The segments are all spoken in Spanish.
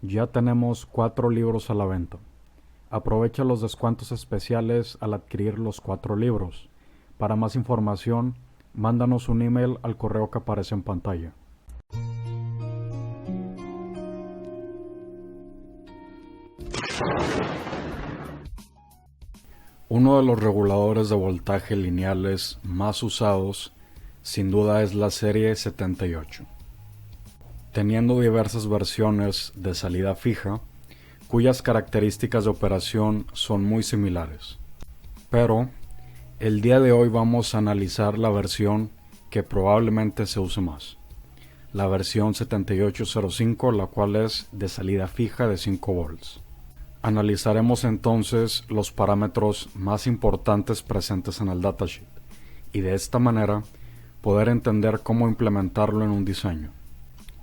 Ya tenemos 4 libros a la venta. Aprovecha los descuentos especiales al adquirir los 4 libros. Para más información, mándanos un email al correo que aparece en pantalla. Uno de los reguladores de voltaje lineales más usados, sin duda, es la serie 78. Teniendo diversas versiones de salida fija, cuyas características de operación son muy similares. Pero el día de hoy vamos a analizar la versión que probablemente se use más, la versión 7805, la cual es de salida fija de 5 volts. Analizaremos entonces los parámetros más importantes presentes en el datasheet y de esta manera poder entender cómo implementarlo en un diseño.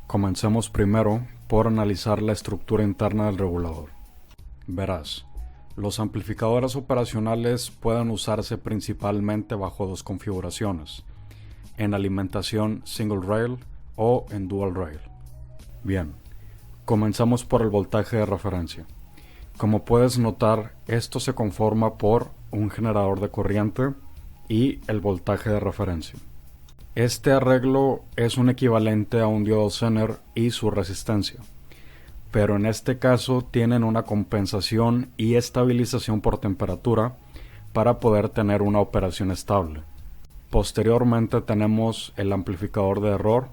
Comencemos primero por analizar la estructura interna del regulador. Verás, los amplificadores operacionales pueden usarse principalmente bajo dos configuraciones, en alimentación single rail o en dual rail. Bien, comenzamos por el voltaje de referencia. Como puedes notar, esto se conforma por un generador de corriente y el voltaje de referencia. Este arreglo es un equivalente a un diodo Zener y su resistencia, pero en este caso tienen una compensación y estabilización por temperatura para poder tener una operación estable. Posteriormente tenemos el amplificador de error,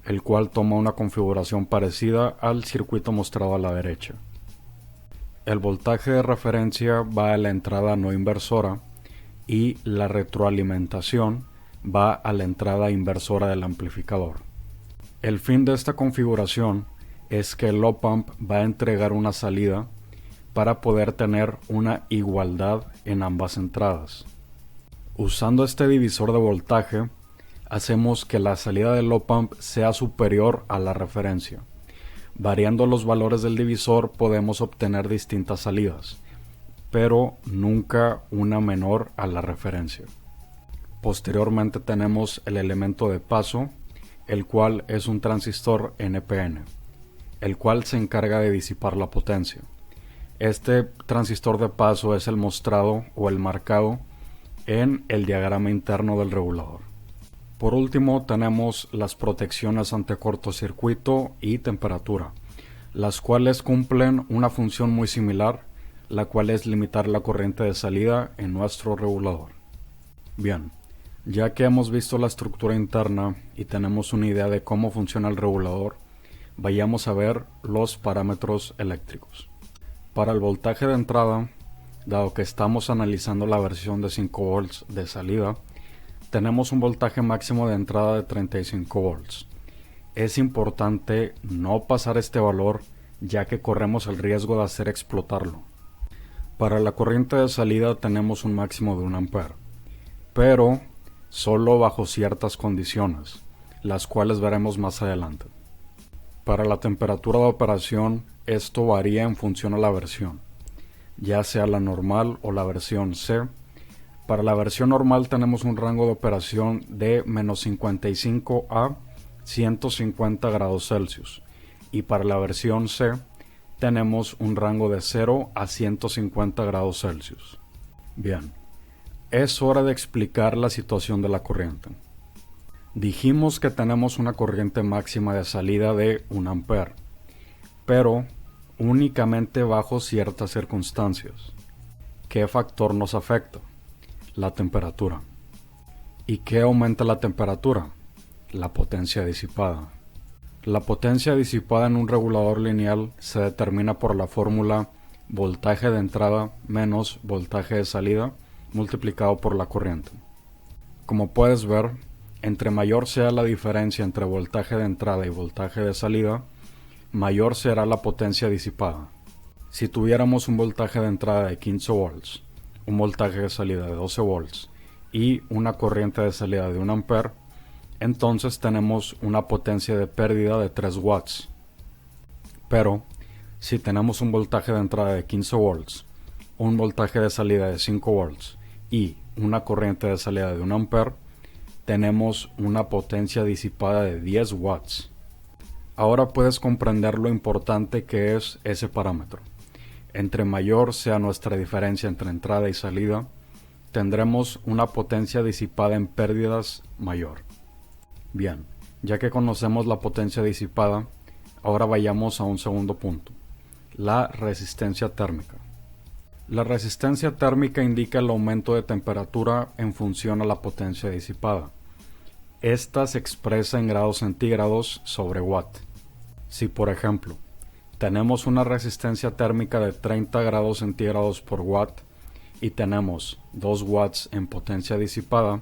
el cual toma una configuración parecida al circuito mostrado a la derecha. El voltaje de referencia va a la entrada no inversora y la retroalimentación va a la entrada inversora del amplificador. El fin de esta configuración es que el op-amp va a entregar una salida para poder tener una igualdad en ambas entradas. Usando este divisor de voltaje, hacemos que la salida del op-amp sea superior a la referencia. Variando los valores del divisor podemos obtener distintas salidas, pero nunca una menor a la referencia. Posteriormente tenemos el elemento de paso, el cual es un transistor NPN, el cual se encarga de disipar la potencia. Este transistor de paso es el mostrado o el marcado en el diagrama interno del regulador. Por último tenemos las protecciones ante cortocircuito y temperatura, las cuales cumplen una función muy similar, la cual es limitar la corriente de salida en nuestro regulador. Bien, ya que hemos visto la estructura interna y tenemos una idea de cómo funciona el regulador, vayamos a ver los parámetros eléctricos. Para el voltaje de entrada, dado que estamos analizando la versión de 5 volts de salida, tenemos un voltaje máximo de entrada de 35 volts. Es importante no pasar este valor, ya que corremos el riesgo de hacer explotarlo. Para la corriente de salida tenemos un máximo de 1 ampere, pero solo bajo ciertas condiciones, las cuales veremos más adelante. Para la temperatura de operación, esto varía en función a la versión, ya sea la normal o la versión C. Para la versión normal tenemos un rango de operación de menos 55 a 150 grados Celsius y para la versión C tenemos un rango de 0 a 150 grados Celsius. Bien, es hora de explicar la situación de la corriente. Dijimos que tenemos una corriente máxima de salida de 1 ampere, pero únicamente bajo ciertas circunstancias. ¿Qué factor nos afecta? La temperatura. ¿Y qué aumenta la temperatura? La potencia disipada. La potencia disipada en un regulador lineal se determina por la fórmula voltaje de entrada menos voltaje de salida multiplicado por la corriente. Como puedes ver, entre mayor sea la diferencia entre voltaje de entrada y voltaje de salida, mayor será la potencia disipada. Si tuviéramos un voltaje de entrada de 15 volts, un voltaje de salida de 12 volts y una corriente de salida de 1 ampere, entonces tenemos una potencia de pérdida de 3 watts. Pero si tenemos un voltaje de entrada de 15 volts, un voltaje de salida de 5 volts y una corriente de salida de 1 ampere, tenemos una potencia disipada de 10 watts. Ahora puedes comprender lo importante que es ese parámetro. Entre mayor sea nuestra diferencia entre entrada y salida, tendremos una potencia disipada en pérdidas mayor. Bien, ya que conocemos la potencia disipada, ahora vayamos a un segundo punto, la resistencia térmica. La resistencia térmica indica el aumento de temperatura en función a la potencia disipada. Esta se expresa en grados centígrados sobre watt. Si, por ejemplo, tenemos una resistencia térmica de 30 grados centígrados por watt y tenemos 2 watts en potencia disipada,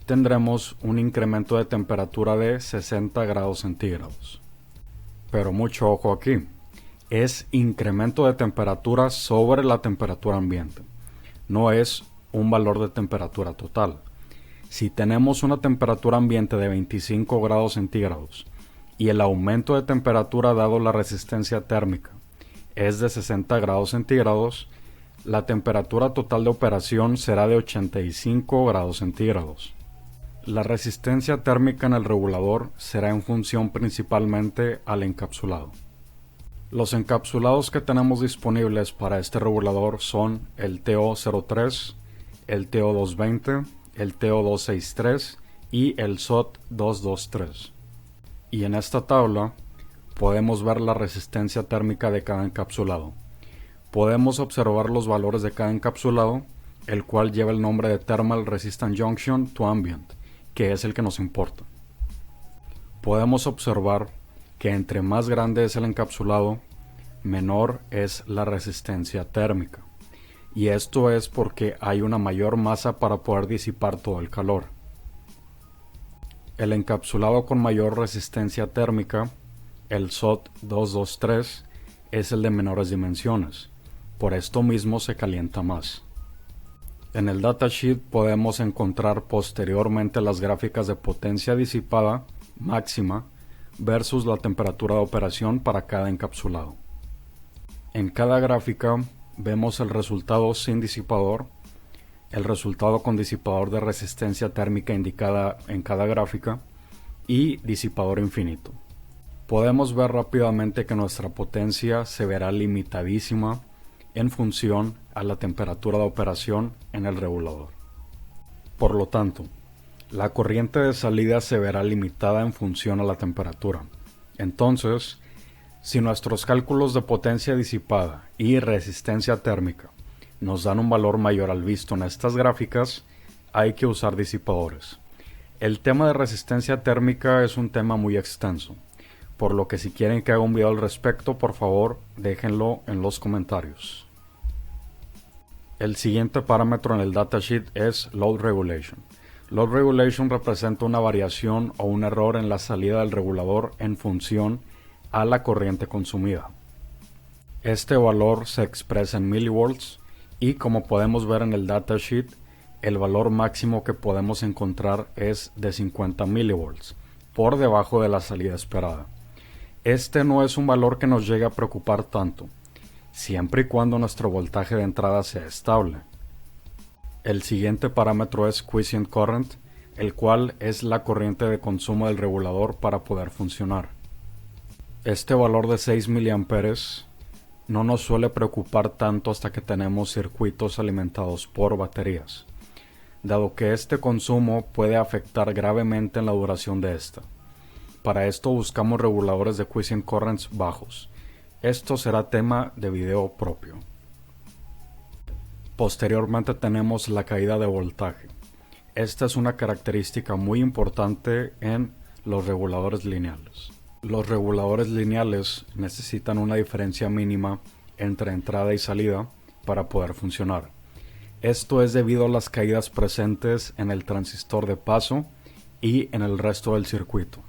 tendremos un incremento de temperatura de 60 grados centígrados. Pero mucho ojo aquí, es incremento de temperatura sobre la temperatura ambiente, no es un valor de temperatura total. Si tenemos una temperatura ambiente de 25 grados centígrados y el aumento de temperatura dado la resistencia térmica es de 60 grados centígrados, la temperatura total de operación será de 85 grados centígrados. La resistencia térmica en el regulador será en función principalmente al encapsulado. Los encapsulados que tenemos disponibles para este regulador son el TO03, el TO220, el TO263 y el SOT223. Y en esta tabla podemos ver la resistencia térmica de cada encapsulado. Podemos observar los valores de cada encapsulado, el cual lleva el nombre de Thermal Resistant Junction to Ambient, que es el que nos importa. Podemos observar que entre más grande es el encapsulado, menor es la resistencia térmica. Y esto es porque hay una mayor masa para poder disipar todo el calor. El encapsulado con mayor resistencia térmica, el SOT223, es el de menores dimensiones. Por esto mismo se calienta más. En el datasheet podemos encontrar posteriormente las gráficas de potencia disipada máxima versus la temperatura de operación para cada encapsulado. En cada gráfica vemos el resultado sin disipador, el resultado con disipador de resistencia térmica indicada en cada gráfica y disipador infinito. Podemos ver rápidamente que nuestra potencia se verá limitadísima en función a la temperatura de operación en el regulador. Por lo tanto, la corriente de salida se verá limitada en función a la temperatura. Entonces, si nuestros cálculos de potencia disipada y resistencia térmica nos dan un valor mayor al visto en estas gráficas, hay que usar disipadores. El tema de resistencia térmica es un tema muy extenso, por lo que si quieren que haga un video al respecto, por favor déjenlo en los comentarios. El siguiente parámetro en el datasheet es Load Regulation. Load Regulation representa una variación o un error en la salida del regulador en función a la corriente consumida. Este valor se expresa en milivolts y, como podemos ver en el datasheet, el valor máximo que podemos encontrar es de 50 milivolts, por debajo de la salida esperada. Este no es un valor que nos llegue a preocupar tanto, siempre y cuando nuestro voltaje de entrada sea estable. El siguiente parámetro es Quiescent Current, el cual es la corriente de consumo del regulador para poder funcionar. Este valor de 6 mA no nos suele preocupar tanto hasta que tenemos circuitos alimentados por baterías, dado que este consumo puede afectar gravemente en la duración de esta. Para esto buscamos reguladores de Quiescent Currents bajos. Esto será tema de video propio. Posteriormente tenemos la caída de voltaje. Esta es una característica muy importante en los reguladores lineales. Los reguladores lineales necesitan una diferencia mínima entre entrada y salida para poder funcionar. Esto es debido a las caídas presentes en el transistor de paso y en el resto del circuito.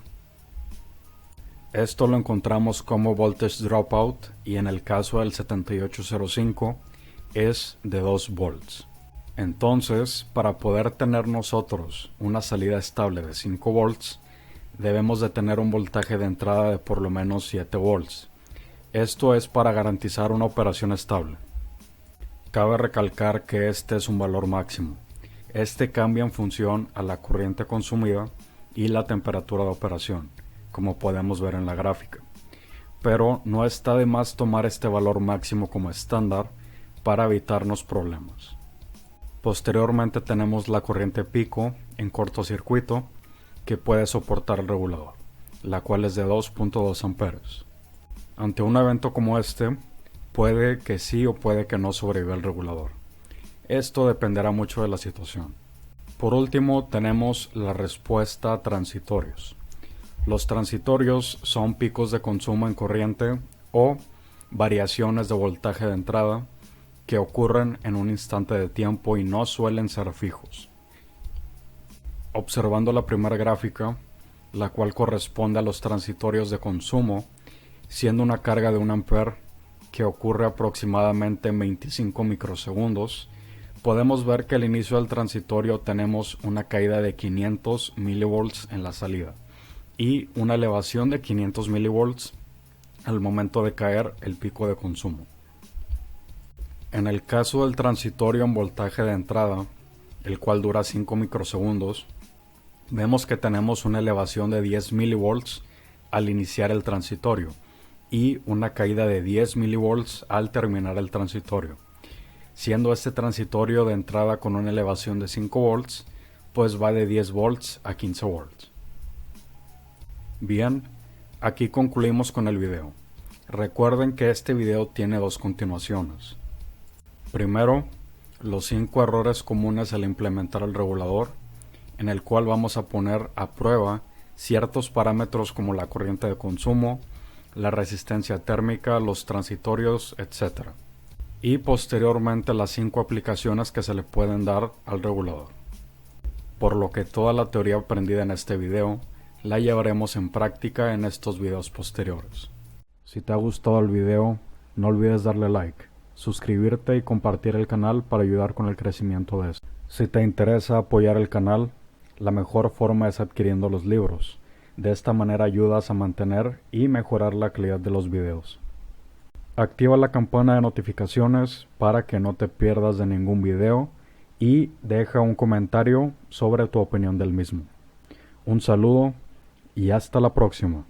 Esto lo encontramos como voltage dropout y en el caso del 7805 es de 2 volts. Entonces, para poder tener nosotros una salida estable de 5 volts, debemos de tener un voltaje de entrada de por lo menos 7 volts. Esto es para garantizar una operación estable. Cabe recalcar que este es un valor máximo. Este cambia en función a la corriente consumida y la temperatura de operación. como podemos ver en la gráfica. Pero no está de más tomar este valor máximo como estándar para evitarnos problemas. Posteriormente tenemos la corriente pico en cortocircuito que puede soportar el regulador, la cual es de 2.2 amperes. Ante un evento como este, puede que sí o puede que no sobreviva el regulador. Esto dependerá mucho de la situación. Por último, tenemos la respuesta a transitorios. Los transitorios son picos de consumo en corriente o variaciones de voltaje de entrada que ocurren en un instante de tiempo y no suelen ser fijos. Observando la primera gráfica, la cual corresponde a los transitorios de consumo, siendo una carga de 1 ampere que ocurre aproximadamente en 25 microsegundos, podemos ver que al inicio del transitorio tenemos una caída de 500 milivolts en la salida y una elevación de 500 milivolts al momento de caer el pico de consumo. En el caso del transitorio en voltaje de entrada, el cual dura 5 microsegundos, vemos que tenemos una elevación de 10 milivolts al iniciar el transitorio y una caída de 10 milivolts al terminar el transitorio, siendo este transitorio de entrada con una elevación de 5 volts, pues va de 10 volts a 15 volts. Bien, aquí concluimos con el video. Recuerden que este video tiene 2 continuaciones. Primero, los 5 errores comunes al implementar el regulador, en el cual vamos a poner a prueba ciertos parámetros como la corriente de consumo, la resistencia térmica, los transitorios, etc. Y posteriormente las 5 aplicaciones que se le pueden dar al regulador. Por lo que toda la teoría aprendida en este video la llevaremos en práctica en estos videos posteriores. Si te ha gustado el video, no olvides darle like, suscribirte y compartir el canal para ayudar con el crecimiento de este. Si te interesa apoyar el canal, la mejor forma es adquiriendo los libros. De esta manera ayudas a mantener y mejorar la calidad de los videos. Activa la campana de notificaciones para que no te pierdas de ningún video y deja un comentario sobre tu opinión del mismo. Un saludo y hasta la próxima.